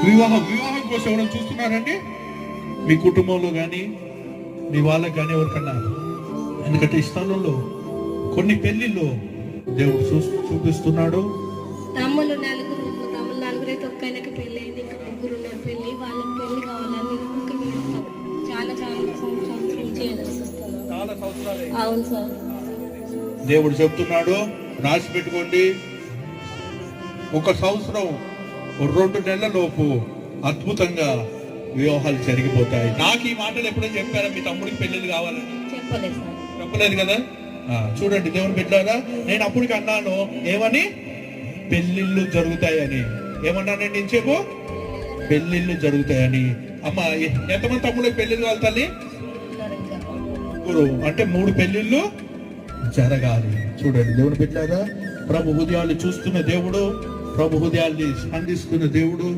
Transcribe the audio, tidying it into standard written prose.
వివాహం కోసం ఎవరైనా చూస్తున్నారండి? మీ కుటుంబంలో కానీ మీ వాళ్ళకి కానీ ఎవరికన్నా? ఎందుకంటే ఈ స్థలంలో కొన్ని పెళ్లిళ్ళు దేవుడు చూపిస్తున్నాడు. తమ్ముళ్ళు నలుగురు అయితే ఒక్క ఆయనకి పెళ్లి అయింది, ఇంకా ముగ్గురు ఉన్నారు పెళ్లి. వాళ్ళకి పెళ్లి కావాలని చాలా సంవత్సరాలు. అవును సార్. దేవుడు చెప్తున్నాడు, రాసి పెట్టుకోండి, 1 సంవత్సరం 2 నెలల లోపు అద్భుతంగా వివాహాలు జరిగిపోతాయి. నాకు ఈ మాటలు ఎప్పుడో చెప్పారా? మీ తమ్ముడికి పెళ్లిళ్ళు కావాలని చెప్పలేదు కదా. చూడండి దేవుని బిడ్డలారా, నేను అప్పటికి అన్నాను ఏమని? పెళ్లిళ్ళు జరుగుతాయని. ఏమన్నానండి ఇంతసేపు? పెళ్లిళ్ళు జరుగుతాయని. అమ్మ, ఎంతమంది తమ్ముడికి పెళ్లిళ్ళు కావాలి తల్లి? అంటే 3 పెళ్లిళ్ళు జరగాలి. చూడండి దేవుని బిడ్డలారా, ప్రభు హృదయాలు చూస్తున్న దేవుడు, ప్రభు హృదయాల్ని స్పందిస్తున్న దేవుడు.